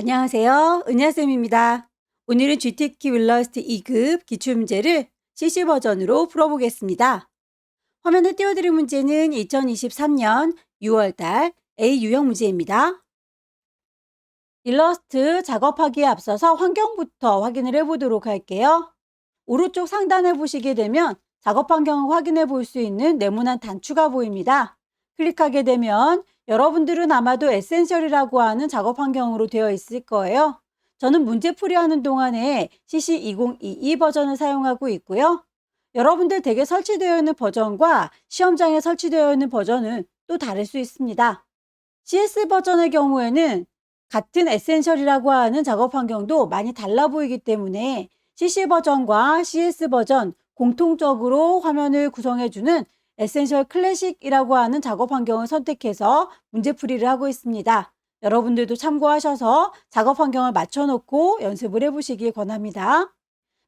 안녕하세요. 은하쌤입니다. 오늘은 GTK 윌러스트 2급 기출문제를 CC 버전으로 풀어보겠습니다. 화면에 띄워드린 문제는 2023년 6월달 A 유형 문제입니다. 일러스트 작업하기에 앞서서 환경부터 확인을 해보도록 할게요. 오른쪽 상단에 보시게 되면 작업 환경을 확인해 볼 수 있는 네모난 단추가 보입니다. 클릭하게 되면 여러분들은 아마도 에센셜이라고 하는 작업 환경으로 되어 있을 거예요. 저는 문제 풀이하는 동안에 CC2022 버전을 사용하고 있고요. 여러분들 댁에 설치되어 있는 버전과 시험장에 설치되어 있는 버전은 또 다를 수 있습니다. CS 버전의 경우에는 같은 에센셜이라고 하는 작업 환경도 많이 달라 보이기 때문에 CC 버전과 CS 버전 공통적으로 화면을 구성해주는 에센셜 클래식이라고 하는 작업 환경을 선택해서 문제풀이를 하고 있습니다. 여러분들도 참고하셔서 작업 환경을 맞춰놓고 연습을 해보시길 권합니다.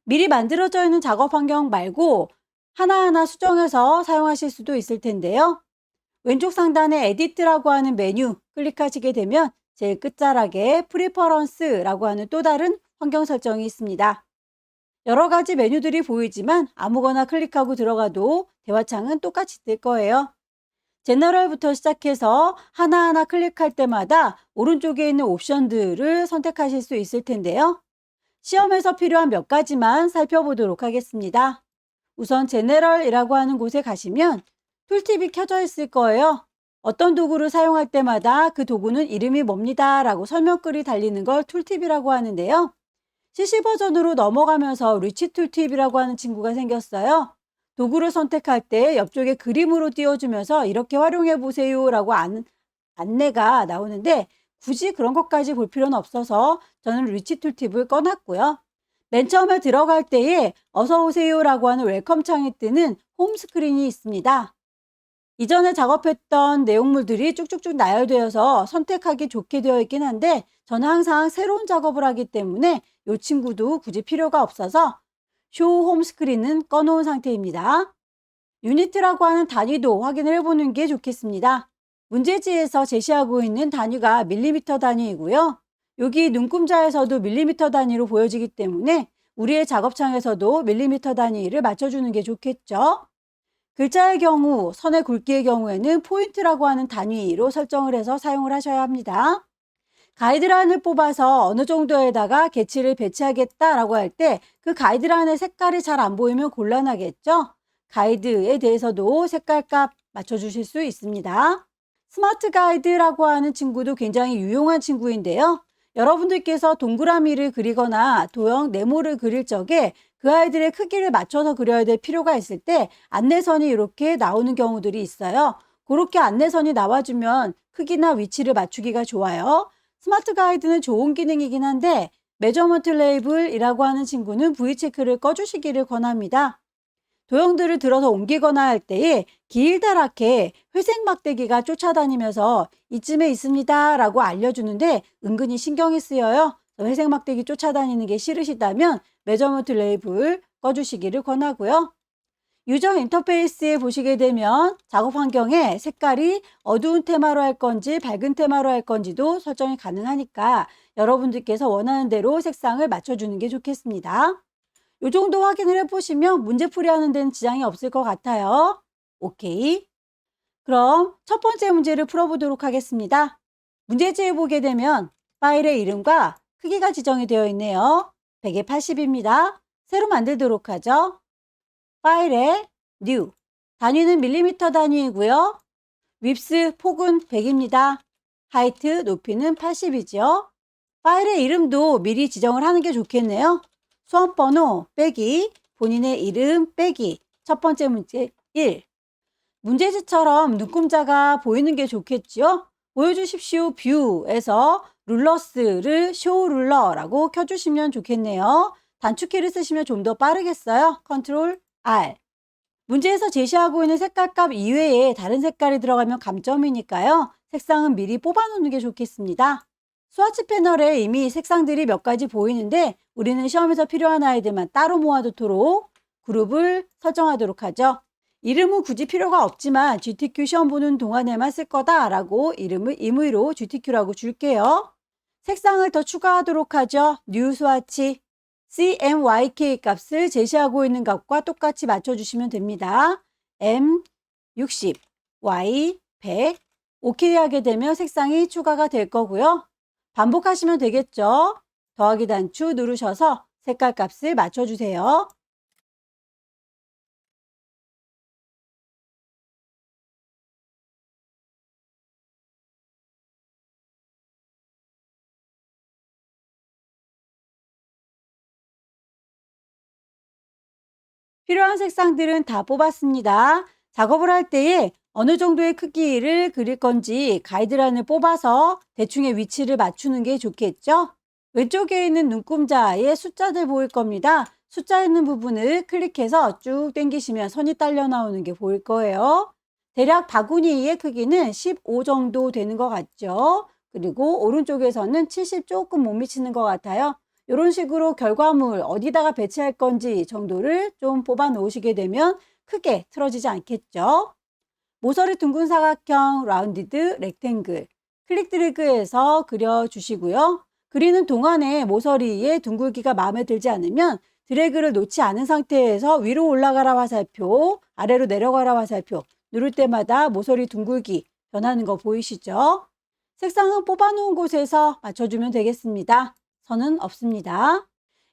미리 만들어져 있는 작업 환경 말고 하나하나 수정해서 사용하실 수도 있을 텐데요. 왼쪽 상단에 에디트라고 하는 메뉴 클릭하시게 되면 제일 끝자락에 프리퍼런스라고 하는 또 다른 환경 설정이 있습니다. 여러 가지 메뉴들이 보이지만 아무거나 클릭하고 들어가도 대화창은 똑같이 뜰 거예요. 제너럴부터 시작해서 하나하나 클릭할 때마다 오른쪽에 있는 옵션들을 선택하실 수 있을 텐데요. 시험에서 필요한 몇 가지만 살펴보도록 하겠습니다. 우선 제너럴이라고 하는 곳에 가시면 툴팁이 켜져 있을 거예요. 어떤 도구를 사용할 때마다 그 도구는 이름이 뭡니다 라고 설명글이 달리는 걸 툴팁이라고 하는데요. CC 버전으로 넘어가면서 리치 툴팁이라고 하는 친구가 생겼어요. 도구를 선택할 때 옆쪽에 그림으로 띄워주면서 이렇게 활용해 보세요 라고 안내가 나오는데 굳이 그런 것까지 볼 필요는 없어서 저는 리치 툴팁을 꺼놨고요. 맨 처음에 들어갈 때에 어서 오세요 라고 하는 웰컴 창이 뜨는 홈 스크린이 있습니다. 이전에 작업했던 내용물들이 쭉쭉쭉 나열되어서 선택하기 좋게 되어 있긴 한데 저는 항상 새로운 작업을 하기 때문에 이 친구도 굳이 필요가 없어서 쇼 홈 스크린은 꺼놓은 상태입니다. 유니트라고 하는 단위도 확인을 해보는 게 좋겠습니다. 문제지에서 제시하고 있는 단위가 밀리미터 단위이고요. 여기 눈금자에서도 밀리미터 단위로 보여지기 때문에 우리의 작업창에서도 밀리미터 단위를 맞춰주는 게 좋겠죠. 글자의 경우, 선의 굵기의 경우에는 포인트라고 하는 단위로 설정을 해서 사용을 하셔야 합니다. 가이드라인을 뽑아서 어느 정도에다가 개치를 배치하겠다라고 할 때 그 가이드라인의 색깔이 잘 안 보이면 곤란하겠죠? 가이드에 대해서도 색깔값 맞춰주실 수 있습니다. 스마트 가이드라고 하는 친구도 굉장히 유용한 친구인데요. 여러분들께서 동그라미를 그리거나 도형 네모를 그릴 적에 그 아이들의 크기를 맞춰서 그려야 될 필요가 있을 때 안내선이 이렇게 나오는 경우들이 있어요. 그렇게 안내선이 나와주면 크기나 위치를 맞추기가 좋아요. 스마트 가이드는 좋은 기능이긴 한데 메저먼트 레이블이라고 하는 친구는 V체크를 꺼주시기를 권합니다. 도형들을 들어서 옮기거나 할 때에 길다랗게 회색 막대기가 쫓아다니면서 이쯤에 있습니다 라고 알려주는데 은근히 신경이 쓰여요. 회색 막대기 쫓아다니는 게 싫으시다면 메저먼트 레이블 꺼주시기를 권하고요. 유저 인터페이스에 보시게 되면 작업 환경에 색깔이 어두운 테마로 할 건지 밝은 테마로 할 건지도 설정이 가능하니까 여러분들께서 원하는 대로 색상을 맞춰주는 게 좋겠습니다. 이 정도 확인을 해보시면 문제풀이 하는 데는 지장이 없을 것 같아요. 오케이. 그럼 첫 번째 문제를 풀어보도록 하겠습니다. 문제지에 보게 되면 파일의 이름과 크기가 지정이 되어 있네요. 100에 80입니다. 새로 만들도록 하죠. 파일에 new 단위는 밀리미터 단위이고요. 윕스 폭은 100입니다. 하이트 높이는 80이죠. 파일의 이름도 미리 지정을 하는 게 좋겠네요. 수험번호 빼기 본인의 이름 빼기 첫 번째 문제 1. 문제지처럼 눈금자가 보이는 게 좋겠죠. 보여주십시오 뷰에서 룰러스를 쇼 룰러라고 켜주시면 좋겠네요. 단축키를 쓰시면 좀 더 빠르겠어요. 컨트롤 R. 문제에서 제시하고 있는 색깔값 이외에 다른 색깔이 들어가면 감점이니까요. 색상은 미리 뽑아놓는 게 좋겠습니다. 스와치 패널에 이미 색상들이 몇 가지 보이는데 우리는 시험에서 필요한 아이들만 따로 모아두도록 그룹을 설정하도록 하죠. 이름은 굳이 필요가 없지만 GTQ 시험 보는 동안에만 쓸 거다라고 이름을 임의로 GTQ라고 줄게요. 색상을 더 추가하도록 하죠. 뉴 스와치 CMYK 값을 제시하고 있는 값과 똑같이 맞춰주시면 됩니다. M 60, Y 100, OK 하게 되면 색상이 추가가 될 거고요. 반복하시면 되겠죠. 더하기 단추 누르셔서 색깔 값을 맞춰주세요. 필요한 색상들은 다 뽑았습니다. 작업을 할 때에 어느 정도의 크기를 그릴 건지 가이드라인을 뽑아서 대충의 위치를 맞추는 게 좋겠죠? 왼쪽에 있는 눈금자에 숫자들 보일 겁니다. 숫자 있는 부분을 클릭해서 쭉 당기시면 선이 딸려 나오는 게 보일 거예요. 대략 바구니의 크기는 15 정도 되는 것 같죠? 그리고 오른쪽에서는 70 조금 못 미치는 것 같아요. 이런 식으로 결과물 어디다가 배치할 건지 정도를 좀 뽑아 놓으시게 되면 크게 틀어지지 않겠죠. 모서리 둥근 사각형 라운디드 렉탱글 클릭 드래그해서 그려주시고요. 그리는 동안에 모서리의 둥글기가 마음에 들지 않으면 드래그를 놓지 않은 상태에서 위로 올라가라 화살표, 아래로 내려가라 화살표 누를 때마다 모서리 둥글기 변하는 거 보이시죠? 색상은 뽑아놓은 곳에서 맞춰주면 되겠습니다. 선은 없습니다.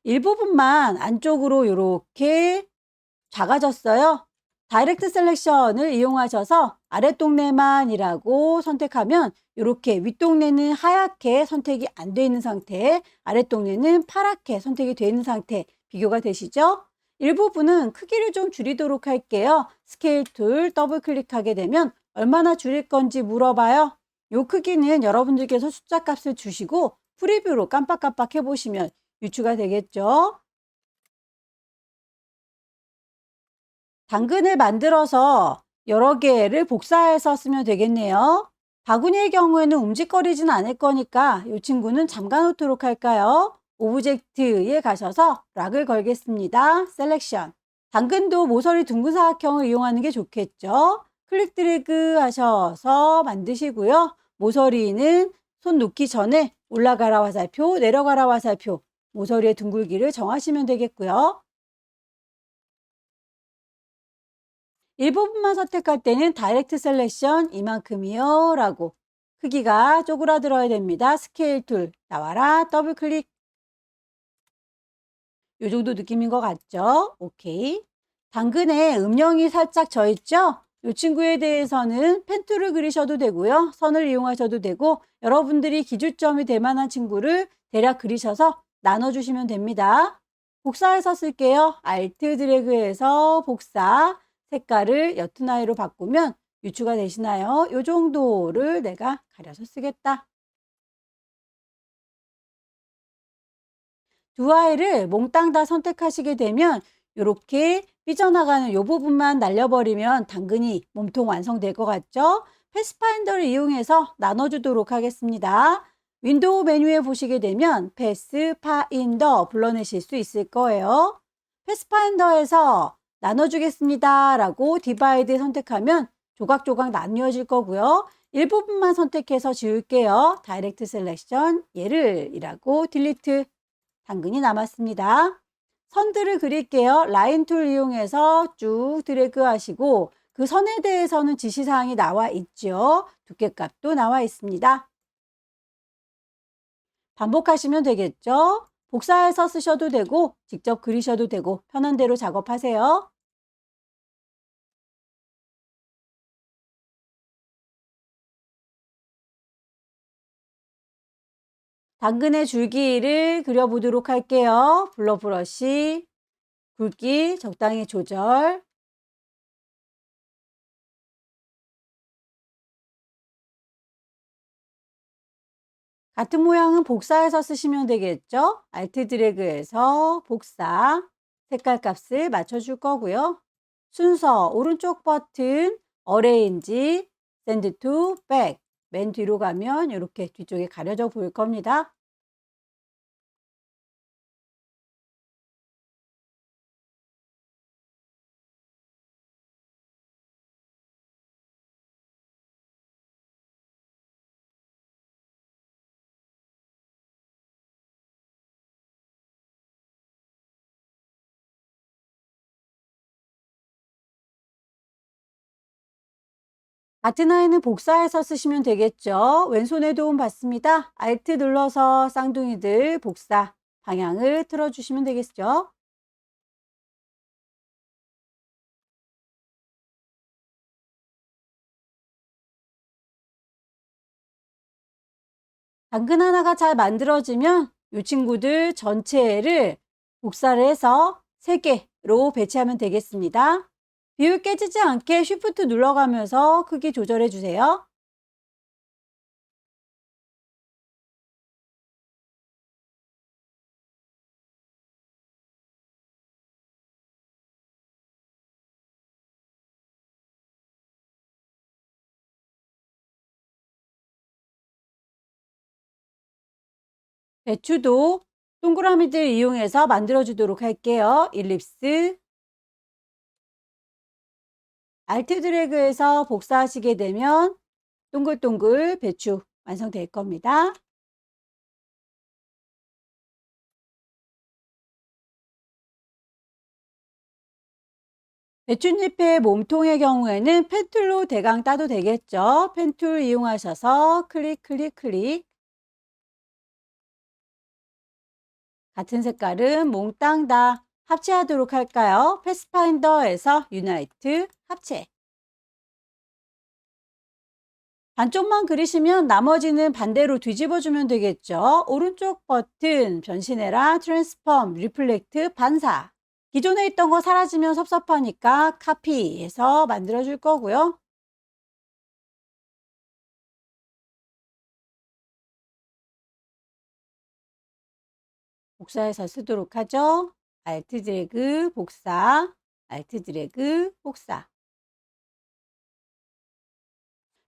일부분만 안쪽으로 이렇게 작아졌어요. 다이렉트 셀렉션을 이용하셔서 아랫동네만이라고 선택하면 이렇게 윗동네는 하얗게 선택이 안 되어 있는 상태, 아랫동네는 파랗게 선택이 되어 있는 상태 비교가 되시죠? 일부분은 크기를 좀 줄이도록 할게요. 스케일 툴 더블 클릭하게 되면 얼마나 줄일 건지 물어봐요. 이 크기는 여러분들께서 숫자 값을 주시고 프리뷰로 깜빡깜빡 해보시면 유추가 되겠죠? 당근을 만들어서 여러 개를 복사해서 쓰면 되겠네요. 바구니의 경우에는 움직거리진 않을 거니까 이 친구는 잠가 놓도록 할까요? 오브젝트에 가셔서 락을 걸겠습니다. 셀렉션. 당근도 모서리 둥근 사각형을 이용하는 게 좋겠죠. 클릭 드래그 하셔서 만드시고요. 모서리는 손 놓기 전에 올라가라 화살표, 내려가라 화살표, 모서리의 둥글기를 정하시면 되겠고요. 일부분만 선택할 때는 다이렉트 셀렉션 이만큼이요 라고 크기가 쪼그라들어야 됩니다. 스케일 툴 나와라 더블 클릭 요 정도 느낌인 것 같죠? 오케이. 당근에 음영이 살짝 져 있죠? 이 친구에 대해서는 펜 툴을 그리셔도 되고요. 선을 이용하셔도 되고 여러분들이 기준점이 될 만한 친구를 대략 그리셔서 나눠주시면 됩니다. 복사해서 쓸게요. 알트 드래그해서 복사 색깔을 옅은 아이로 바꾸면 유추가 되시나요? 이 정도를 내가 가려서 쓰겠다. 두 아이를 몽땅 다 선택하시게 되면 이렇게 삐져나가는 이 부분만 날려버리면 당근이 몸통 완성될 것 같죠? 패스파인더를 이용해서 나눠주도록 하겠습니다. 윈도우 메뉴에 보시게 되면 패스파인더 불러내실 수 있을 거예요. 패스파인더에서 나눠주겠습니다 라고 디바이드 선택하면 조각조각 나뉘어질 거고요. 일부분만 선택해서 지울게요. 다이렉트 셀렉션 얘를 이라고 딜리트 당근이 남았습니다. 선들을 그릴게요. 라인 툴 이용해서 쭉 드래그 하시고 그 선에 대해서는 지시사항이 나와 있죠. 두께값도 나와 있습니다. 반복하시면 되겠죠. 복사해서 쓰셔도 되고 직접 그리셔도 되고 편한 대로 작업하세요. 당근의 줄기를 그려보도록 할게요. 블러 브러쉬, 굵기 적당히 조절. 같은 모양은 복사해서 쓰시면 되겠죠? 알트 드래그해서 복사, 색깔 값을 맞춰줄 거고요. 순서 오른쪽 버튼 어레인지, 샌드 투 백, 맨 뒤로 가면 이렇게 뒤쪽에 가려져 보일 겁니다. 같은 아이는 복사해서 쓰시면 되겠죠. 왼손에 도움 받습니다. Alt 눌러서 쌍둥이들 복사 방향을 틀어주시면 되겠죠. 당근 하나가 잘 만들어지면 이 친구들 전체를 복사를 해서 3개로 배치하면 되겠습니다. 비율 깨지지 않게 Shift 눌러가면서 크기 조절해 주세요. 배추도 동그라미들 이용해서 만들어 주도록 할게요. 일립스, Alt 드래그해서 복사하시게 되면 동글동글 배추 완성될 겁니다. 배춧잎의 몸통의 경우에는 펜툴로 대강 따도 되겠죠. 펜툴 이용하셔서 클릭, 클릭, 클릭. 같은 색깔은 몽땅 다 합체하도록 할까요? 패스파인더에서 유나이트 합체. 반쪽만 그리시면 나머지는 반대로 뒤집어주면 되겠죠. 오른쪽 버튼 변신해라, 트랜스폼, 리플렉트, 반사. 기존에 있던 거 사라지면 섭섭하니까 카피해서 만들어 줄 거고요. 복사해서 쓰도록 하죠. Alt 드래그 복사, Alt 드래그 복사.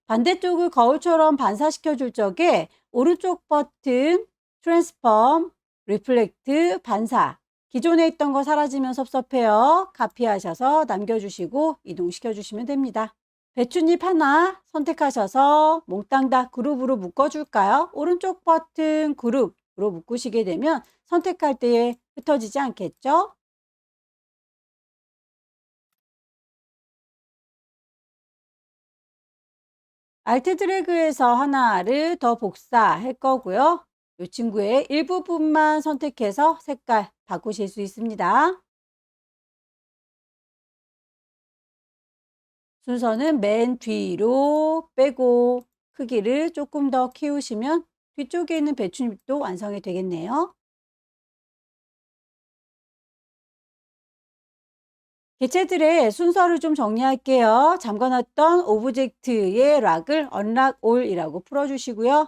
반대쪽을 거울처럼 반사시켜 줄 적에 오른쪽 버튼 트랜스폼, 리플렉트, 반사. 기존에 있던 거 사라지면 섭섭해요. 카피하셔서 남겨주시고 이동시켜 주시면 됩니다. 배춧잎 하나 선택하셔서 몽땅 다 그룹으로 묶어줄까요? 오른쪽 버튼 그룹으로 묶으시게 되면 선택할 때에 흩어지지 않겠죠? Alt 드래그해서 하나를 더 복사할 거고요. 이 친구의 일부분만 선택해서 색깔 바꾸실 수 있습니다. 순서는 맨 뒤로 빼고 크기를 조금 더 키우시면 뒤쪽에 있는 배춧잎도 완성이 되겠네요. 개체들의 순서를 좀 정리할게요. 잠궈놨던 오브젝트의 락을 unlock all이라고 풀어주시고요.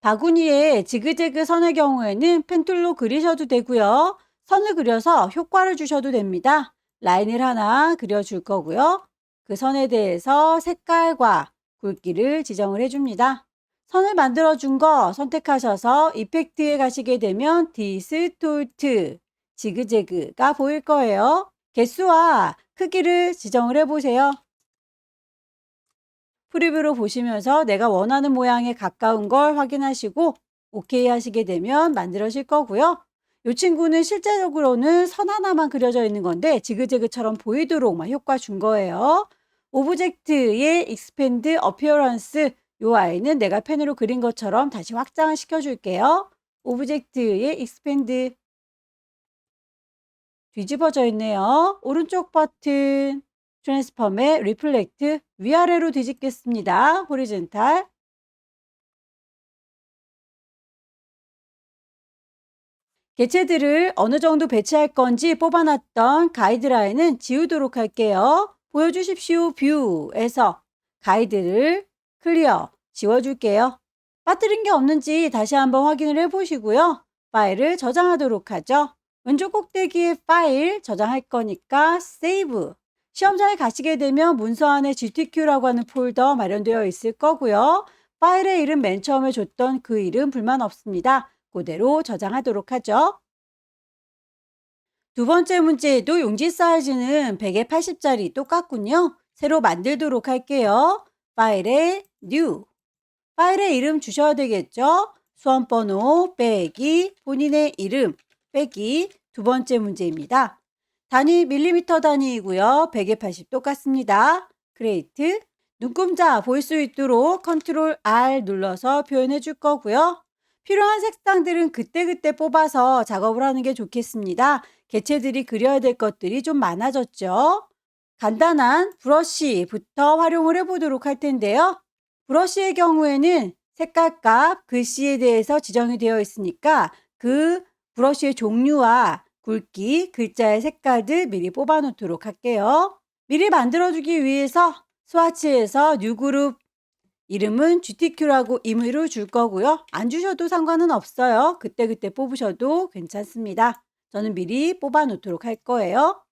바구니에 지그재그 선의 경우에는 펜툴로 그리셔도 되고요. 선을 그려서 효과를 주셔도 됩니다. 라인을 하나 그려줄 거고요. 그 선에 대해서 색깔과 굵기를 지정을 해줍니다. 선을 만들어 준 거 선택하셔서 이펙트에 가시게 되면 디스톨트, 지그재그가 보일 거예요. 개수와 크기를 지정을 해보세요. 프리뷰로 보시면서 내가 원하는 모양에 가까운 걸 확인하시고 오케이 하시게 되면 만들어질 거고요. 이 친구는 실제적으로는 선 하나만 그려져 있는 건데 지그재그처럼 보이도록만 효과 준 거예요. 오브젝트의 익스펜드 어피어런스 이 아이는 내가 펜으로 그린 것처럼 다시 확장을 시켜줄게요. 오브젝트의 익스펜드 뒤집어져 있네요. 오른쪽 버튼 트랜스폼의 리플렉트 위아래로 뒤집겠습니다. 호리젠탈. 개체들을 어느 정도 배치할 건지 뽑아놨던 가이드라인은 지우도록 할게요. 보여주십시오. 뷰에서 가이드를 클리어 지워줄게요. 빠뜨린 게 없는지 다시 한번 확인을 해보시고요. 파일을 저장하도록 하죠. 왼쪽 꼭대기에 파일 저장할 거니까 세이브. 시험장에 가시게 되면 문서 안에 GTQ라고 하는 폴더 마련되어 있을 거고요. 파일의 이름 맨 처음에 줬던 그 이름 불만 없습니다. 그대로 저장하도록 하죠. 두 번째 문제에도 용지 사이즈는 100에 80짜리 똑같군요. 새로 만들도록 할게요. 파일에 New, 파일에 이름 주셔야 되겠죠? 수험번호 빼기 본인의 이름 빼기 두 번째 문제입니다. 단위 밀리미터 단위이고요. 100에 80 똑같습니다. 그레이트. 눈금자 볼 수 있도록 컨트롤 R 눌러서 표현해 줄 거고요. 필요한 색상들은 그때그때 뽑아서 작업을 하는 게 좋겠습니다. 개체들이 그려야 될 것들이 좀 많아졌죠. 간단한 브러쉬부터 활용을 해보도록 할 텐데요. 브러쉬의 경우에는 색깔값, 글씨에 대해서 지정이 되어 있으니까 그 브러쉬의 종류와 굵기, 글자의 색깔들 미리 뽑아 놓도록 할게요. 미리 만들어주기 위해서 스와치에서 뉴그룹 이름은 GTQ라고 임의로 줄 거고요. 안 주셔도 상관은 없어요. 그때그때 뽑으셔도 괜찮습니다. 저는 미리 뽑아 놓도록 할 거예요.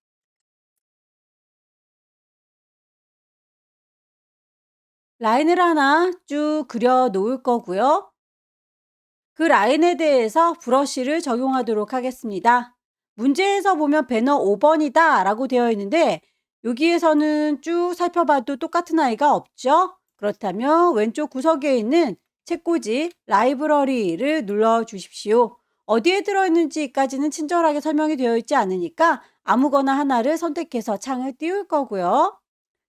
라인을 하나 쭉 그려 놓을 거고요. 그 라인에 대해서 브러쉬를 적용하도록 하겠습니다. 문제에서 보면 배너 5번이다 라고 되어 있는데 여기에서는 쭉 살펴봐도 똑같은 아이가 없죠? 그렇다면 왼쪽 구석에 있는 책꽂이 라이브러리를 눌러 주십시오. 어디에 들어있는지까지는 친절하게 설명이 되어 있지 않으니까 아무거나 하나를 선택해서 창을 띄울 거고요.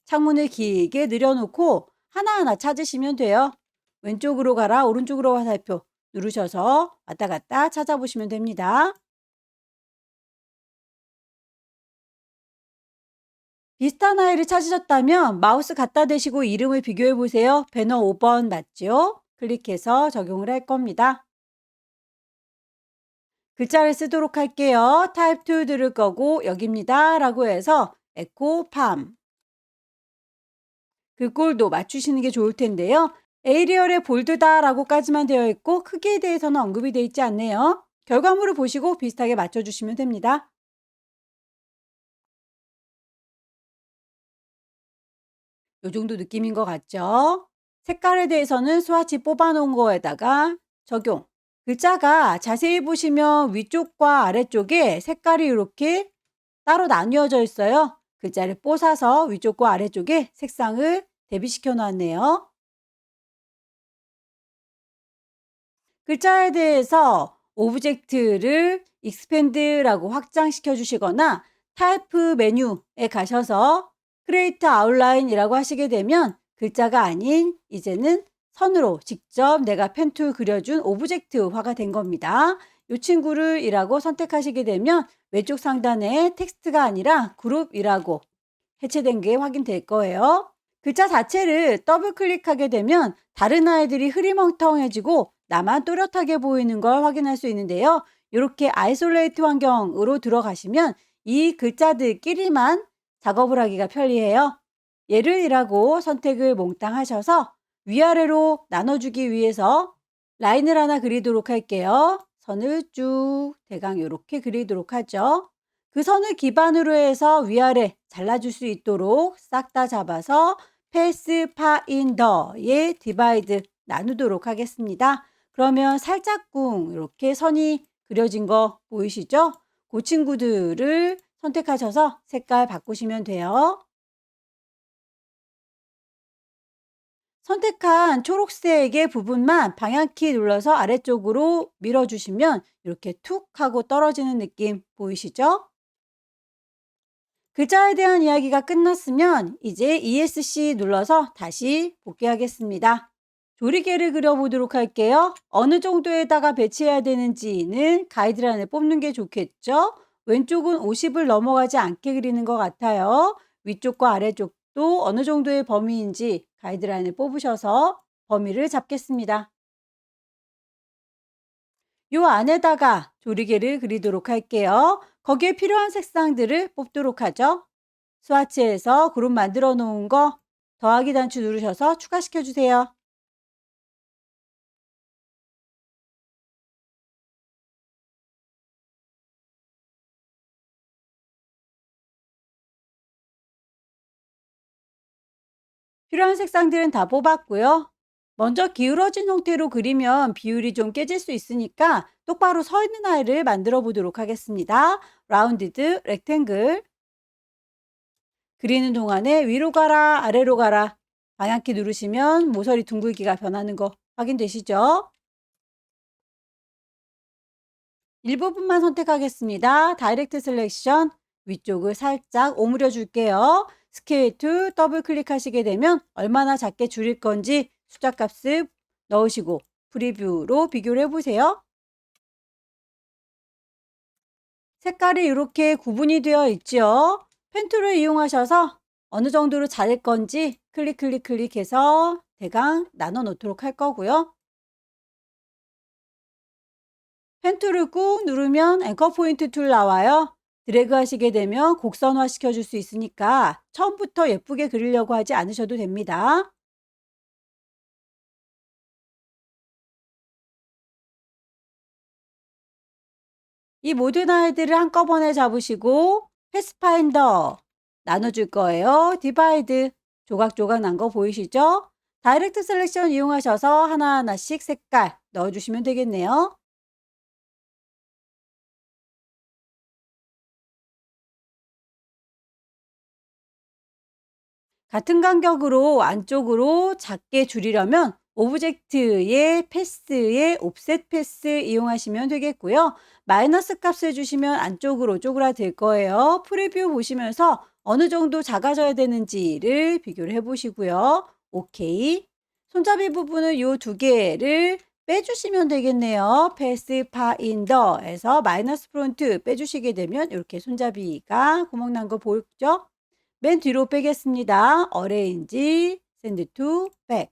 창문을 길게 늘여놓고 하나하나 찾으시면 돼요. 왼쪽으로 가라, 오른쪽으로 화살표 누르셔서 왔다 갔다 찾아보시면 됩니다. 비슷한 아이를 찾으셨다면 마우스 갖다 대시고 이름을 비교해 보세요. 배너 5번 맞죠? 클릭해서 적용을 할 겁니다. 글자를 쓰도록 할게요. 타입 2 들을 거고 여기입니다 라고 해서 에코 팜 글꼴도 맞추시는 게 좋을 텐데요. 에이리얼의 볼드다 라고까지만 되어 있고 크기에 대해서는 언급이 되어 있지 않네요. 결과물을 보시고 비슷하게 맞춰주시면 됩니다. 요 정도 느낌인 것 같죠? 색깔에 대해서는 스와치 뽑아놓은 거에다가 적용. 글자가 자세히 보시면 위쪽과 아래쪽에 색깔이 이렇게 따로 나뉘어져 있어요. 글자를 뽀사서 위쪽과 아래쪽에 색상을 대비시켜 놨네요. 글자에 대해서 오브젝트를 익스펜드라고 확장시켜 주시거나 타입 메뉴에 가셔서 크리에이트 아웃라인이라고 하시게 되면 글자가 아닌 이제는 선으로 직접 내가 펜툴 그려준 오브젝트화가 된 겁니다. 이 친구를 이라고 선택하시게 되면 왼쪽 상단에 텍스트가 아니라 그룹이라고 해체된 게 확인될 거예요. 글자 자체를 더블 클릭하게 되면 다른 아이들이 흐리멍텅해지고 나만 또렷하게 보이는 걸 확인할 수 있는데요. 이렇게 아이솔레이트 환경으로 들어가시면 이 글자들끼리만 작업을 하기가 편리해요. 예를 이라고 선택을 몽땅 하셔서 위아래로 나눠주기 위해서 라인을 하나 그리도록 할게요. 선을 쭉 대강 이렇게 그리도록 하죠. 그 선을 기반으로 해서 위아래 잘라줄 수 있도록 싹 다 잡아서 패스 파인더의 디바이드 나누도록 하겠습니다. 그러면 살짝쿵 이렇게 선이 그려진 거 보이시죠? 그 친구들을 선택하셔서 색깔 바꾸시면 돼요. 선택한 초록색의 부분만 방향키 눌러서 아래쪽으로 밀어주시면 이렇게 툭 하고 떨어지는 느낌 보이시죠? 글자에 대한 이야기가 끝났으면 이제 ESC 눌러서 다시 복귀하겠습니다. 조리개를 그려보도록 할게요. 어느 정도에다가 배치해야 되는지는 가이드라인을 뽑는 게 좋겠죠? 왼쪽은 50을 넘어가지 않게 그리는 것 같아요. 위쪽과 아래쪽도 어느 정도의 범위인지 가이드라인을 뽑으셔서 범위를 잡겠습니다. 요 안에다가 조리개를 그리도록 할게요. 거기에 필요한 색상들을 뽑도록 하죠. 스와치에서 그룹 만들어 놓은 거 더하기 단추 누르셔서 추가시켜 주세요. 필요한 색상들은 다 뽑았고요. 먼저 기울어진 형태로 그리면 비율이 좀 깨질 수 있으니까 똑바로 서 있는 아이를 만들어 보도록 하겠습니다. 라운디드 렉탱글 그리는 동안에 위로 가라 아래로 가라 방향키 누르시면 모서리 둥글기가 변하는 거 확인되시죠? 일부분만 선택하겠습니다. 다이렉트 셀렉션 위쪽을 살짝 오므려 줄게요. 스케일 툴 더블 클릭하시게 되면 얼마나 작게 줄일 건지 숫자 값을 넣으시고 프리뷰로 비교를 해보세요. 색깔이 이렇게 구분이 되어 있죠. 펜 툴을 이용하셔서 어느 정도로 자를 건지 클릭해서 대강 나눠 놓도록 할 거고요. 펜 툴을 꾹 누르면 앵커 포인트 툴 나와요. 드래그 하시게 되면 곡선화 시켜줄 수 있으니까 처음부터 예쁘게 그리려고 하지 않으셔도 됩니다. 이 모든 아이들을 한꺼번에 잡으시고 패스파인더 나눠줄 거예요. 디바이드 조각조각 난 거 보이시죠? 다이렉트 셀렉션 이용하셔서 하나하나씩 색깔 넣어주시면 되겠네요. 같은 간격으로 안쪽으로 작게 줄이려면 오브젝트의 패스의 옵셋 패스 이용하시면 되겠고요. 마이너스 값을 주시면 안쪽으로 쪼그라들 거예요. 프리뷰 보시면서 어느 정도 작아져야 되는지를 비교를 해보시고요. 오케이. 손잡이 부분은 이 두 개를 빼주시면 되겠네요. 패스 파인더에서 마이너스 프론트 빼주시게 되면 이렇게 손잡이가 구멍 난 거 보이죠? 맨 뒤로 빼겠습니다. 어레인지, 샌드 투, 백.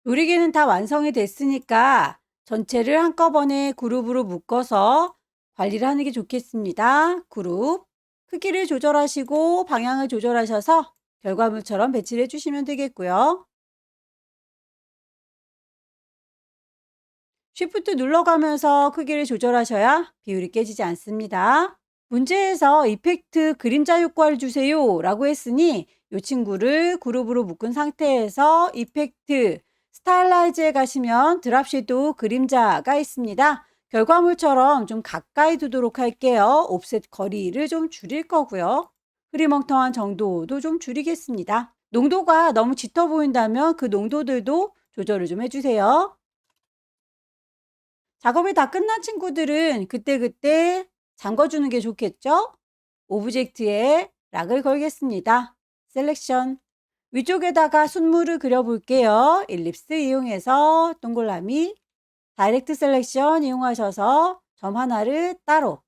요리개는 다 완성이 됐으니까 전체를 한꺼번에 그룹으로 묶어서 관리를 하는 게 좋겠습니다. 그룹. 크기를 조절하시고 방향을 조절하셔서 결과물처럼 배치를 해주시면 되겠고요. 쉬프트 눌러가면서 크기를 조절하셔야 비율이 깨지지 않습니다. 문제에서 이펙트 그림자 효과를 주세요 라고 했으니 이 친구를 그룹으로 묶은 상태에서 이펙트 스타일라이즈에 가시면 드랍 섀도우 그림자가 있습니다. 결과물처럼 좀 가까이 두도록 할게요. 옵셋 거리를 좀 줄일 거고요. 흐리멍텅한 정도도 좀 줄이겠습니다. 농도가 너무 짙어 보인다면 그 농도들도 조절을 좀 해주세요. 작업이 다 끝난 친구들은 그때그때 잠궈주는 게 좋겠죠? 오브젝트에 락을 걸겠습니다. 셀렉션. 위쪽에다가 순물을 그려볼게요. 일립스 이용해서 동글라미. 다이렉트 셀렉션 이용하셔서 점 하나를 따로.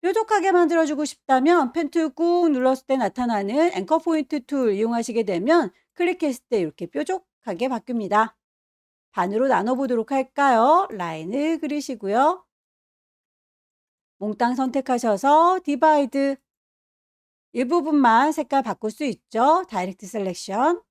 뾰족하게 만들어주고 싶다면 펜 툴 꾹 눌렀을 때 나타나는 앵커 포인트 툴 이용하시게 되면 클릭했을 때 이렇게 뾰족하게 바뀝니다. 반으로 나눠보도록 할까요? 라인을 그리시고요. 몽땅 선택하셔서 디바이드 일부분만 색깔 바꿀 수 있죠. 다이렉트 셀렉션.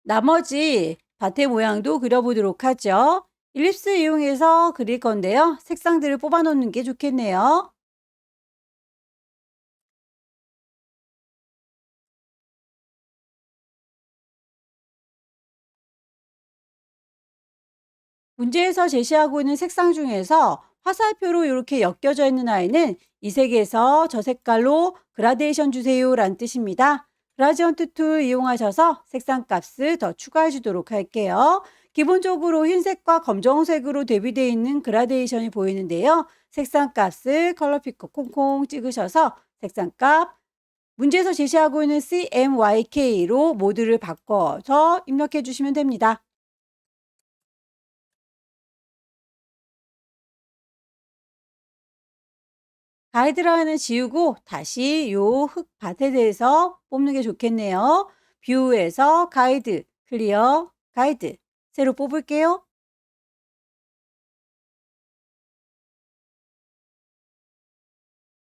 나머지 밭의 모양도 그려보도록 하죠. 일립스 이용해서 그릴 건데요. 색상들을 뽑아 놓는 게 좋겠네요. 문제에서 제시하고 있는 색상 중에서 화살표로 이렇게 엮여져 있는 아이는 이 색에서 저 색깔로 그라데이션 주세요 라는 뜻입니다. 그라디언트 툴 이용하셔서 색상 값을 더 추가해 주도록 할게요. 기본적으로 흰색과 검정색으로 대비되어 있는 그라데이션이 보이는데요. 색상 값을 컬러 피커 콩콩 찍으셔서 색상 값 문제에서 제시하고 있는 CMYK로 모드를 바꿔서 입력해 주시면 됩니다. 가이드라인은 지우고 다시 요 흙밭에 대해서 뽑는 게 좋겠네요. 뷰에서 가이드, 클리어, 가이드. 새로 뽑을게요.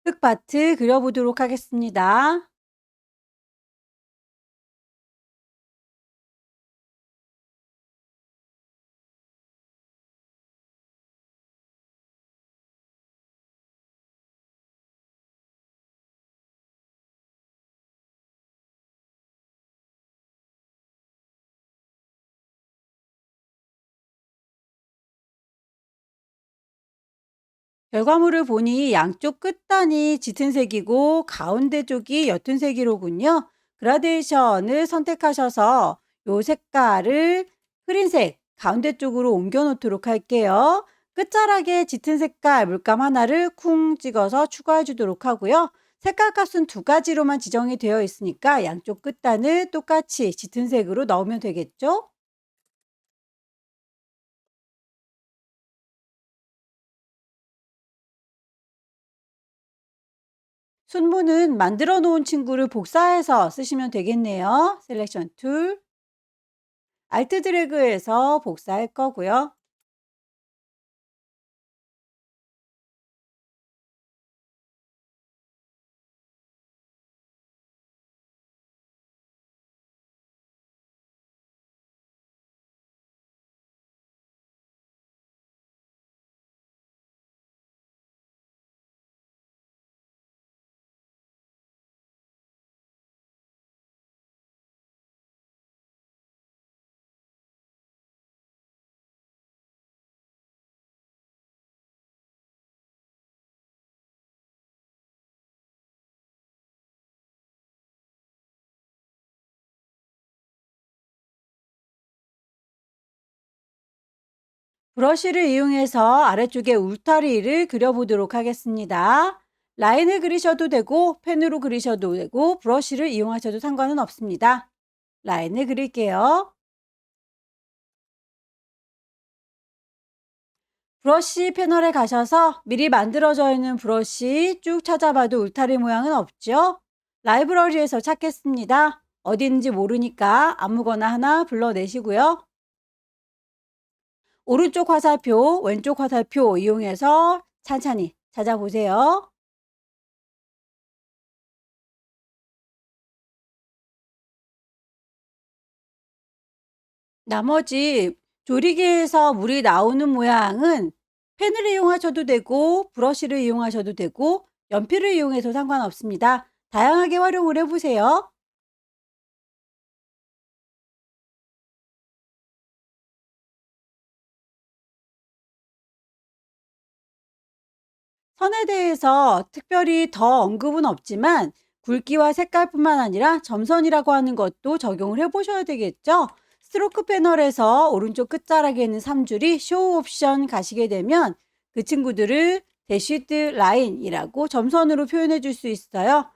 흙밭을 그려보도록 하겠습니다. 결과물을 보니 양쪽 끝단이 짙은 색이고 가운데 쪽이 옅은 색이로군요. 그라데이션을 선택하셔서 요 색깔을 흐린색 가운데 쪽으로 옮겨 놓도록 할게요. 끝자락에 짙은 색깔 물감 하나를 쿵 찍어서 추가해 주도록 하고요. 색깔 값은 두 가지로만 지정이 되어 있으니까 양쪽 끝단을 똑같이 짙은 색으로 넣으면 되겠죠? 순문은 만들어 놓은 친구를 복사해서 쓰시면 되겠네요. 셀렉션 툴, 알트 드래그해서 복사할 거고요. 브러쉬를 이용해서 아래쪽에 울타리를 그려보도록 하겠습니다. 라인을 그리셔도 되고 펜으로 그리셔도 되고 브러쉬를 이용하셔도 상관은 없습니다. 라인을 그릴게요. 브러쉬 패널에 가셔서 미리 만들어져 있는 브러쉬 쭉 찾아봐도 울타리 모양은 없죠? 라이브러리에서 찾겠습니다. 어디 있는지 모르니까 아무거나 하나 불러내시고요. 오른쪽 화살표, 왼쪽 화살표 이용해서 찬찬히 찾아보세요. 나머지 조리개에서 물이 나오는 모양은 펜을 이용하셔도 되고 브러쉬를 이용하셔도 되고 연필을 이용해서 상관없습니다. 다양하게 활용을 해보세요. 선에 대해서 특별히 더 언급은 없지만 굵기와 색깔뿐만 아니라 점선이라고 하는 것도 적용을 해보셔야 되겠죠. 스트로크 패널에서 오른쪽 끝자락에 있는 3줄이 쇼 옵션 가시게 되면 그 친구들을 대쉬드 라인이라고 점선으로 표현해 줄 수 있어요.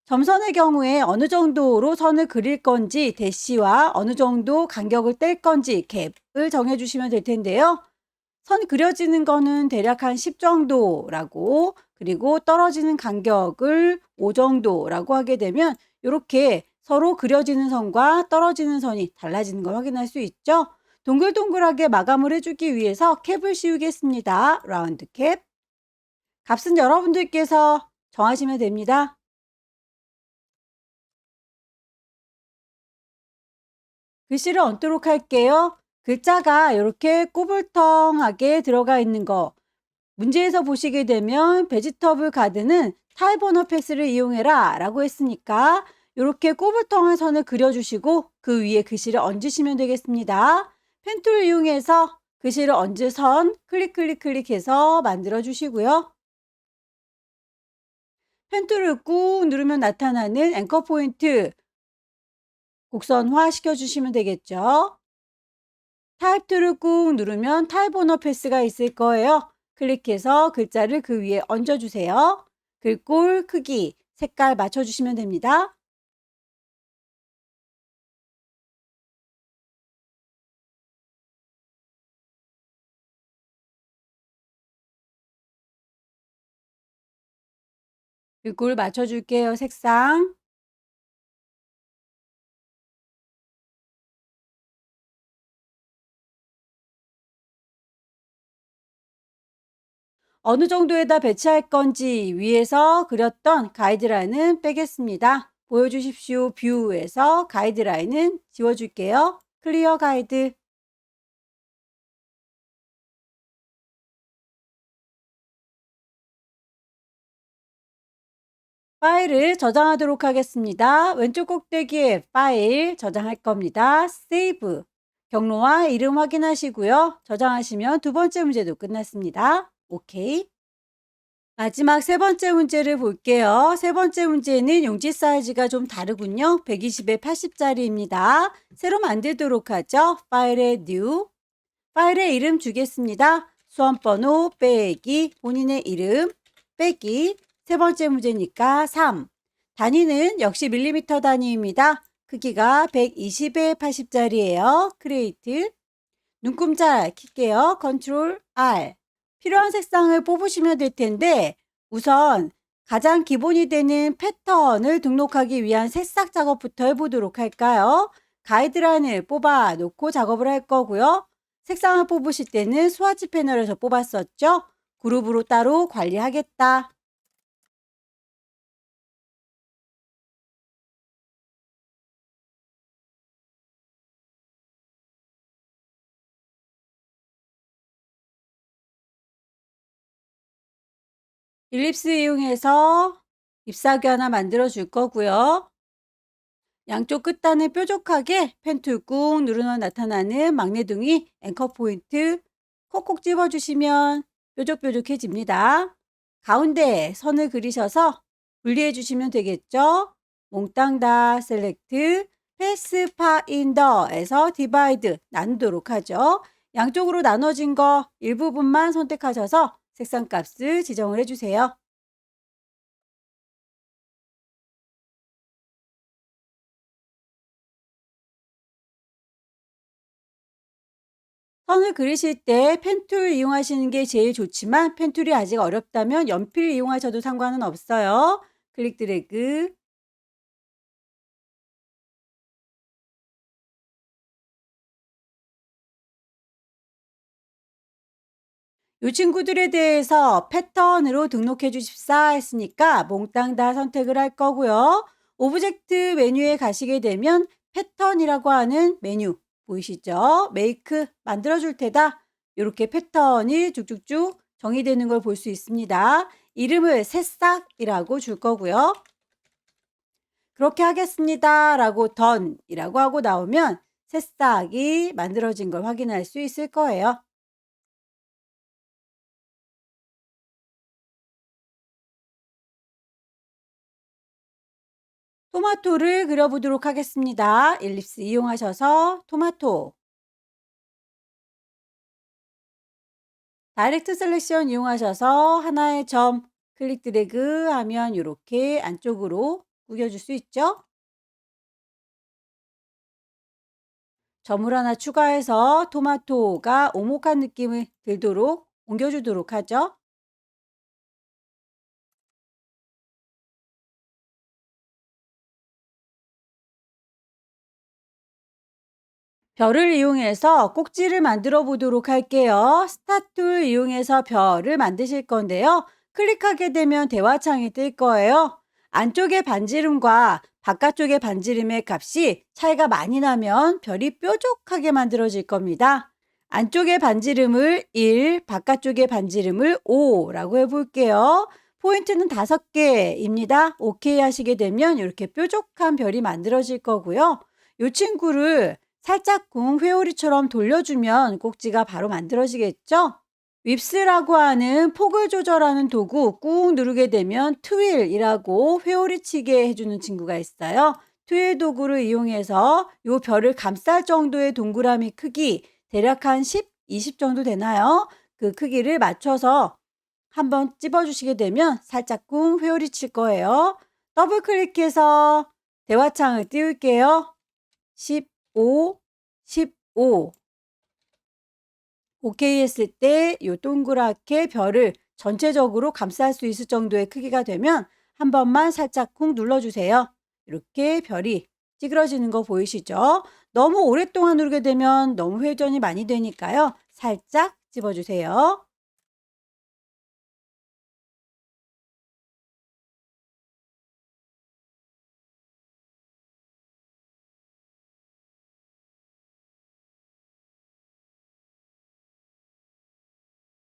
점선의 경우에 어느 정도로 선을 그릴 건지 대시와 어느 정도 간격을 뗄 건지 갭을 정해 주시면 될 텐데요. 선 그려지는 거는 대략 한 10 정도라고, 그리고 떨어지는 간격을 5 정도라고 하게 되면 이렇게 서로 그려지는 선과 떨어지는 선이 달라지는 걸 확인할 수 있죠. 동글동글하게 마감을 해주기 위해서 캡을 씌우겠습니다. 라운드 캡. 값은 여러분들께서 정하시면 됩니다. 글씨를 얹도록 할게요. 글자가 이렇게 꼬불텅하게 들어가 있는 거, 문제에서 보시게 되면 베지터블 가드는 타입 언어 패스를 이용해라 라고 했으니까 이렇게 꼬불통한 선을 그려주시고 그 위에 글씨를 얹으시면 되겠습니다. 펜툴 이용해서 글씨를 얹은 선 클릭해서 만들어 주시고요. 펜툴을 꾹 누르면 나타나는 앵커 포인트 곡선화 시켜주시면 되겠죠. 타입 툴을 꾹 누르면 타입 언어 패스가 있을 거예요. 클릭해서 글자를 그 위에 얹어주세요. 글꼴 크기 색깔 맞춰주시면 됩니다. 얼굴 맞춰줄게요, 색상. 어느 정도에다 배치할 건지 위에서 그렸던 가이드라인은 빼겠습니다. 보여주십시오. 뷰에서 가이드라인은 지워줄게요. 클리어 가이드. 파일을 저장하도록 하겠습니다. 왼쪽 꼭대기에 파일 저장할 겁니다. 세이브. 경로와 이름 확인하시고요. 저장하시면 두 번째 문제도 끝났습니다. 오케이. 마지막 세 번째 문제를 볼게요. 세 번째 문제는 용지 사이즈가 좀 다르군요. 120에 80짜리입니다. 새로 만들도록 하죠. 파일에 new. 파일에 이름 주겠습니다. 수험번호 빼기 본인의 이름 빼기 세 번째 문제니까 3. 단위는 역시 밀리미터 단위입니다. 크기가 120에 80짜리예요. 크리에이트. 눈금자 킬게요. 컨트롤 R. 필요한 색상을 뽑으시면 될 텐데 우선 가장 기본이 되는 패턴을 등록하기 위한 새싹 작업부터 해보도록 할까요? 가이드라인을 뽑아 놓고 작업을 할 거고요. 색상을 뽑으실 때는 스와치 패널에서 뽑았었죠? 그룹으로 따로 관리하겠다. 일립스 이용해서 잎사귀 하나 만들어 줄 거고요. 양쪽 끝단을 뾰족하게 펜 툴 꾹 누르면 나타나는 막내둥이 앵커 포인트 콕콕 집어주시면 뾰족뾰족해집니다. 가운데 선을 그리셔서 분리해 주시면 되겠죠. 몽땅 다 셀렉트 패스파인더에서 디바이드 나누도록 하죠. 양쪽으로 나눠진 거 일부분만 선택하셔서 색상 값을 지정을 해주세요. 선을 그리실 때 펜툴 이용하시는 게 제일 좋지만 펜툴이 아직 어렵다면 연필 이용하셔도 상관은 없어요. 클릭 드래그. 이 친구들에 대해서 패턴으로 등록해 주십사 했으니까 몽땅 다 선택을 할 거고요. 오브젝트 메뉴에 가시게 되면 패턴이라고 하는 메뉴 보이시죠? 메이크 만들어 줄 테다. 이렇게 패턴이 쭉쭉쭉 정의되는 걸 볼 수 있습니다. 이름을 새싹이라고 줄 거고요. 그렇게 하겠습니다. 라고 던이라고 하고 나오면 새싹이 만들어진 걸 확인할 수 있을 거예요. 토마토를 그려보도록 하겠습니다. 일립스 이용하셔서 토마토. 다이렉트 셀렉션 이용하셔서 하나의 점 클릭 드래그 하면 이렇게 안쪽으로 구겨줄 수 있죠. 점을 하나 추가해서 토마토가 오목한 느낌을 들도록 옮겨주도록 하죠. 별을 이용해서 꼭지를 만들어 보도록 할게요. 스타툴 이용해서 별을 만드실 건데요. 클릭하게 되면 대화창이 뜰 거예요. 안쪽의 반지름과 바깥쪽의 반지름의 값이 차이가 많이 나면 별이 뾰족하게 만들어질 겁니다. 안쪽의 반지름을 1, 바깥쪽의 반지름을 5라고 해볼게요. 포인트는 5개입니다. 오케이 하시게 되면 이렇게 뾰족한 별이 만들어질 거고요. 이 친구를 살짝쿵 회오리처럼 돌려주면 꼭지가 바로 만들어지겠죠? 윕스라고 하는 폭을 조절하는 도구 꾹 누르게 되면 트윌이라고 회오리치게 해주는 친구가 있어요. 트윌 도구를 이용해서 이 별을 감쌀 정도의 동그라미 크기 대략 한 10, 20 정도 되나요? 그 크기를 맞춰서 한번 찝어주시게 되면 살짝쿵 회오리칠 거예요. 더블 클릭해서 대화창을 띄울게요. 15, 15. 오케이 했을 때 이 동그랗게 별을 전체적으로 감쌀 수 있을 정도의 크기가 되면 한 번만 살짝 쿵 눌러주세요. 이렇게 별이 찌그러지는 거 보이시죠? 너무 오랫동안 누르게 되면 너무 회전이 많이 되니까요. 살짝 집어주세요.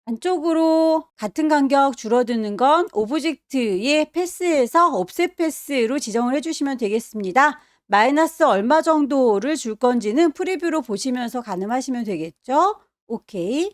안쪽으로 같은 간격 줄어드는 건 오브젝트의 패스에서 옵셋 패스로 지정을 해주시면 되겠습니다. 마이너스 얼마 정도를 줄 건지는 프리뷰로 보시면서 가늠하시면 되겠죠? 오케이.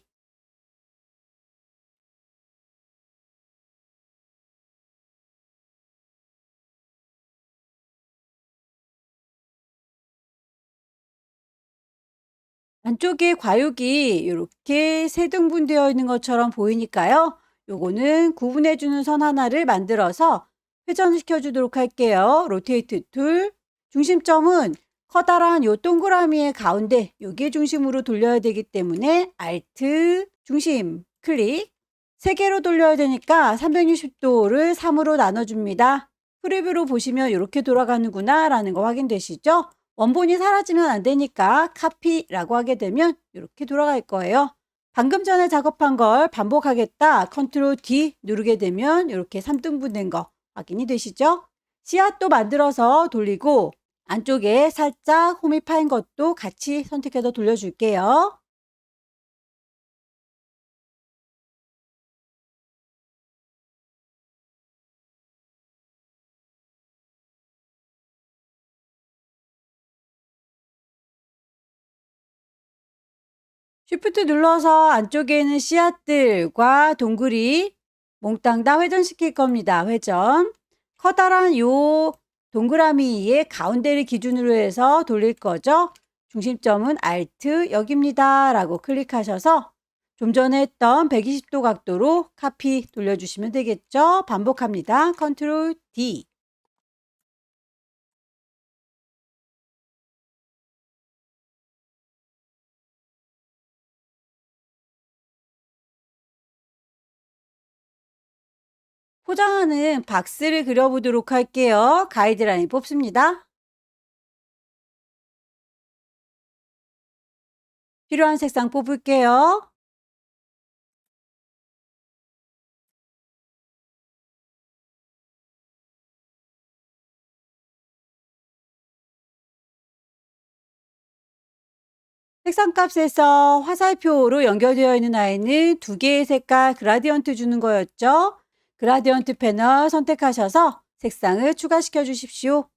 안쪽에 과육이 이렇게 세 등분되어 있는 것처럼 보이니까요. 요거는 구분해 주는 선 하나를 만들어서 회전시켜 주도록 할게요. 로테이트 툴. 중심점은 커다란 요 동그라미의 가운데 여기에 중심으로 돌려야 되기 때문에 Alt 중심 클릭. 세 개로 돌려야 되니까 360도를 3으로 나눠줍니다. 프리뷰로 보시면 이렇게 돌아가는구나 라는 거 확인되시죠? 원본이 사라지면 안 되니까 카피라고 하게 되면 이렇게 돌아갈 거예요. 방금 전에 작업한 걸 반복하겠다. 컨트롤 D 누르게 되면 이렇게 3등분된 거 확인이 되시죠? 씨앗도 만들어서 돌리고 안쪽에 살짝 홈이 파인 것도 같이 선택해서 돌려줄게요. 쉬프트 눌러서 안쪽에 있는 씨앗들과 동굴이 몽땅 다 회전시킬 겁니다. 회전. 커다란 요 동그라미의 가운데를 기준으로 해서 돌릴 거죠. 중심점은 Alt 여기입니다. 라고 클릭하셔서 좀 전에 했던 120도 각도로 카피 돌려주시면 되겠죠. 반복합니다. 컨트롤 D. 포장하는 박스를 그려보도록 할게요. 가이드라인 뽑습니다. 필요한 색상 뽑을게요. 색상 값에서 화살표로 연결되어 있는 아이는 두 개의 색깔 그라디언트 주는 거였죠. 그라디언트 패널 선택하셔서 색상을 추가시켜 주십시오.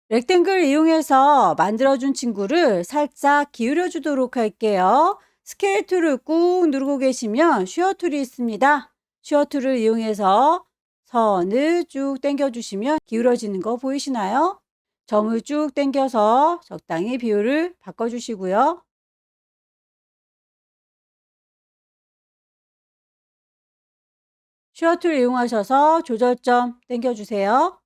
렉탱글 이용해서 만들어준 친구를 살짝 기울여 주도록 할게요. 스케일 툴을 꾹 누르고 계시면 쉐어 툴이 있습니다. 쉐어 툴을 이용해서 선을 쭉 당겨 주시면 기울어지는 거 보이시나요? 점을 쭉 당겨서 적당히 비율을 바꿔 주시고요. 쉐어 툴 이용하셔서 조절점 당겨 주세요.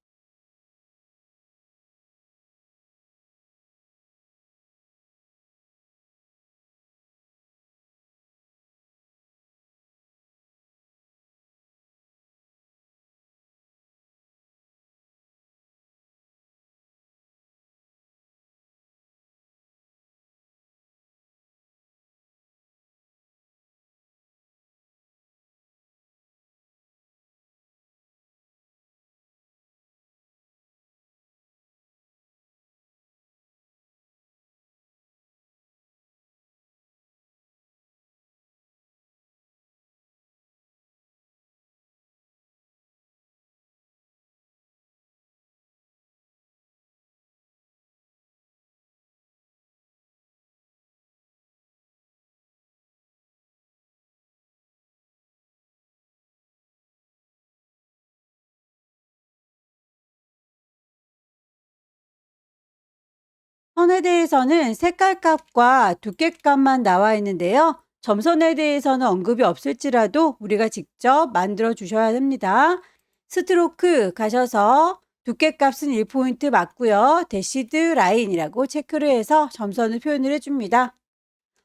선에 대해서는 색깔 값과 두께 값만 나와 있는데요. 점선에 대해서는 언급이 없을지라도 우리가 직접 만들어 주셔야 됩니다. 스트로크 가셔서 두께 값은 1포인트 맞고요. 대시드 라인이라고 체크를 해서 점선을 표현을 해줍니다.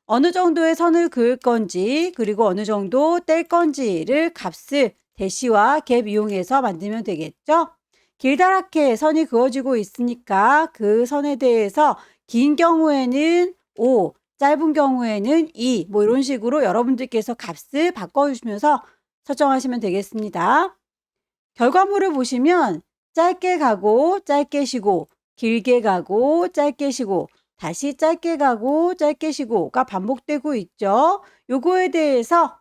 어느 정도의 선을 그을 건지 그리고 어느 정도 뗄 건지를 값을 대시와 갭 이용해서 만들면 되겠죠. 길다랗게 선이 그어지고 있으니까 그 선에 대해서 긴 경우에는 5, 짧은 경우에는 2, 뭐 이런 식으로 여러분들께서 값을 바꿔주시면서 설정하시면 되겠습니다. 결과물을 보시면 짧게 가고 짧게 쉬고 길게 가고 짧게 쉬고 다시 짧게 가고 짧게 쉬고가 반복되고 있죠. 요거에 대해서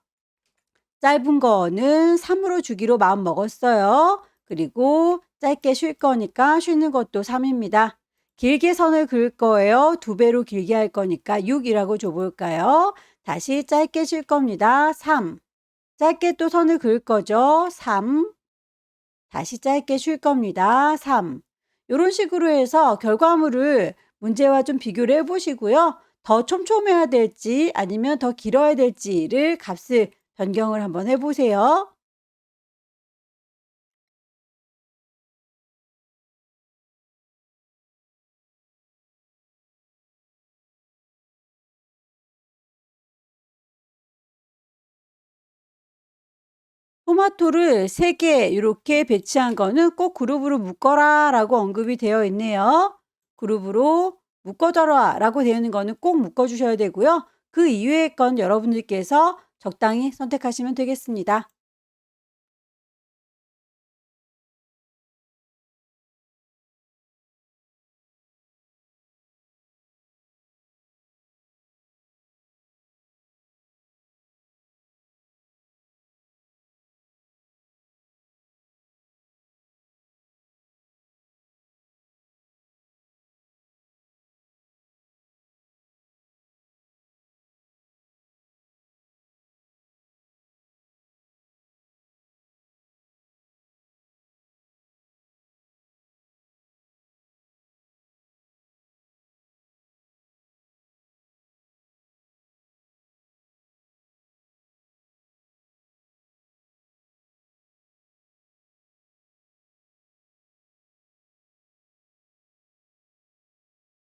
짧은 거는 3으로 주기로 마음 먹었어요. 그리고 짧게 쉴 거니까 쉬는 것도 3입니다. 길게 선을 그을 거예요. 2배로 길게 할 거니까 6이라고 줘볼까요? 다시 짧게 쉴 겁니다. 3. 짧게 또 선을 그을 거죠. 3. 다시 짧게 쉴 겁니다. 3. 이런 식으로 해서 결과물을 문제와 좀 비교를 해보시고요. 더 촘촘해야 될지 아니면 더 길어야 될지를 값을 변경을 한번 해보세요. 토마토를 3개 이렇게 배치한 거는 꼭 그룹으로 묶어라 라고 언급이 되어 있네요. 그룹으로 묶어둬라 라고 되어 있는 거는 꼭 묶어주셔야 되고요. 그 이외의 건 여러분들께서 적당히 선택하시면 되겠습니다.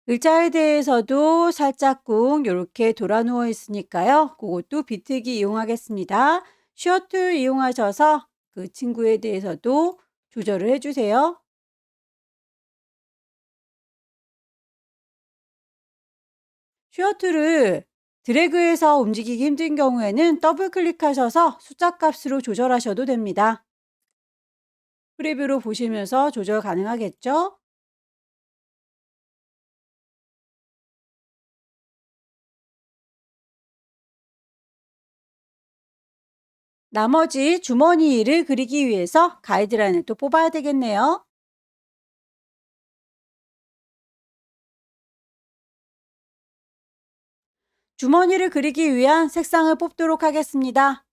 글자에 대해서도 살짝쿵 요렇게 돌아 누워 있으니까요. 그것도 비트기 이용하겠습니다. 슈어툴 이용하셔서 그 친구에 대해서도 조절을 해주세요. 슈어툴을 드래그해서 움직이기 힘든 경우에는 더블 클릭하셔서 숫자 값으로 조절하셔도 됩니다. 프리뷰로 보시면서 조절 가능하겠죠? 나머지 주머니를 그리기 위해서 가이드라인을 또 뽑아야 되겠네요. 주머니를 그리기 위한 색상을 뽑도록 하겠습니다.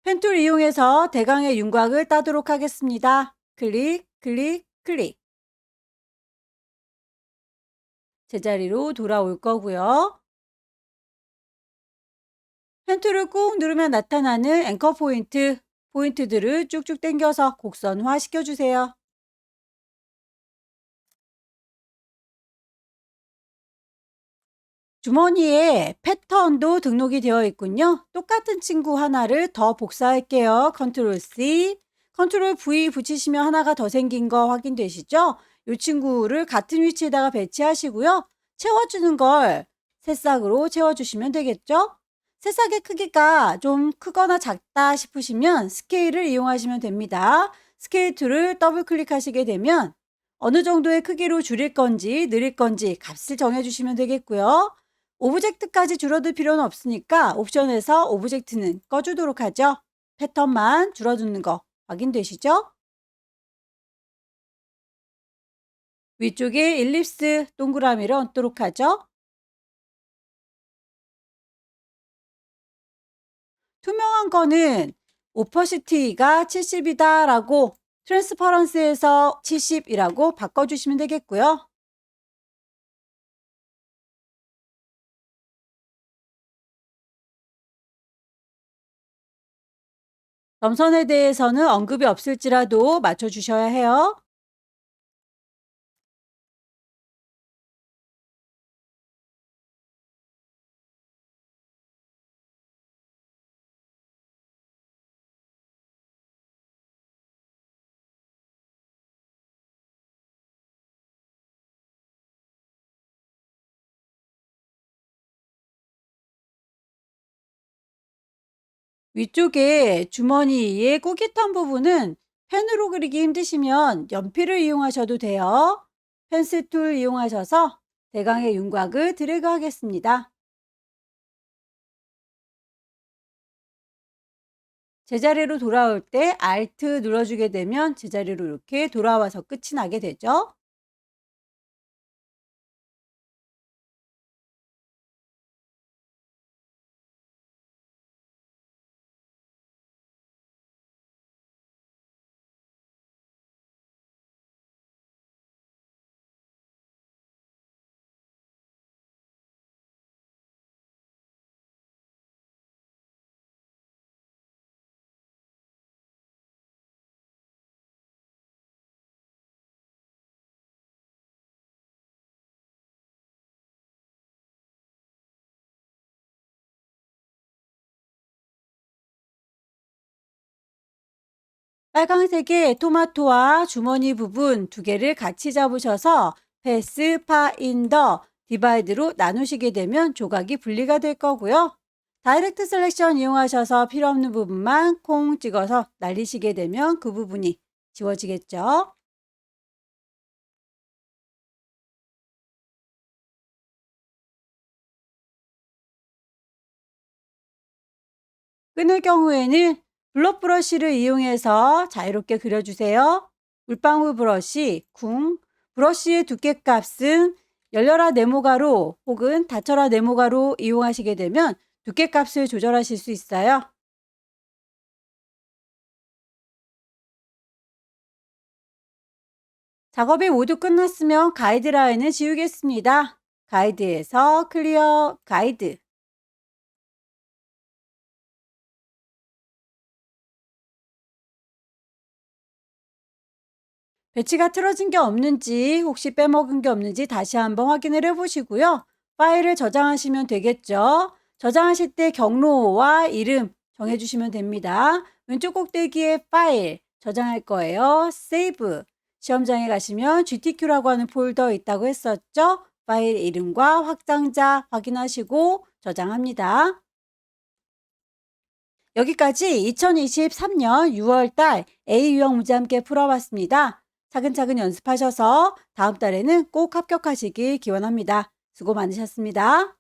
펜툴 이용해서 대강의 윤곽을 따도록 하겠습니다. 클릭, 클릭, 클릭. 제자리로 돌아올 거고요. 펜툴을 꾹 누르면 나타나는 앵커 포인트들을 쭉쭉 당겨서 곡선화 시켜주세요. 주머니에 패턴도 등록이 되어 있군요. 똑같은 친구 하나를 더 복사할게요. 컨트롤 C, 컨트롤 V 붙이시면 하나가 더 생긴 거 확인되시죠? 이 친구를 같은 위치에다가 배치하시고요. 채워주는 걸 새싹으로 채워주시면 되겠죠? 새싹의 크기가 좀 크거나 작다 싶으시면 스케일을 이용하시면 됩니다. 스케일 툴을 더블 클릭하시게 되면 어느 정도의 크기로 줄일 건지 늘릴 건지 값을 정해주시면 되겠고요. 오브젝트까지 줄어들 필요는 없으니까 옵션에서 오브젝트는 꺼주도록 하죠. 패턴만 줄어드는 거 확인되시죠? 위쪽에 일립스 동그라미를 얹도록 하죠. 투명한 거는 오퍼시티가 70이다 라고 트랜스퍼런스에서 70이라고 바꿔주시면 되겠고요. 점선에 대해서는 언급이 없을지라도 맞춰주셔야 해요. 위쪽에 주머니의 꾸깃한 부분은 펜으로 그리기 힘드시면 연필을 이용하셔도 돼요. 펜슬 툴 이용하셔서 대강의 윤곽을 드래그 하겠습니다. 제자리로 돌아올 때 Alt 눌러주게 되면 제자리로 이렇게 돌아와서 끝이 나게 되죠. 빨강색의 토마토와 주머니 부분 두 개를 같이 잡으셔서 패스, 파인더, 디바이드로 나누시게 되면 조각이 분리가 될 거고요. 다이렉트 셀렉션 이용하셔서 필요 없는 부분만 콩 찍어서 날리시게 되면 그 부분이 지워지겠죠. 끊을 경우에는 블럭 브러쉬를 이용해서 자유롭게 그려주세요. 물방울 브러쉬, 쿵, 브러쉬의 두께값은 열려라 네모가로 혹은 닫혀라 네모가로 이용하시게 되면 두께값을 조절하실 수 있어요. 작업이 모두 끝났으면 가이드라인을 지우겠습니다. 가이드에서 클리어 가이드. 배치가 틀어진 게 없는지 혹시 빼먹은 게 없는지 다시 한번 확인을 해 보시고요. 파일을 저장하시면 되겠죠. 저장하실 때 경로와 이름 정해주시면 됩니다. 왼쪽 꼭대기에 파일 저장할 거예요. 세이브. 시험장에 가시면 GTQ라고 하는 폴더 있다고 했었죠. 파일 이름과 확장자 확인하시고 저장합니다. 여기까지 2023년 6월 달 A 유형 문제 함께 풀어봤습니다. 차근차근 연습하셔서 다음 달에는 꼭 합격하시길 기원합니다. 수고 많으셨습니다.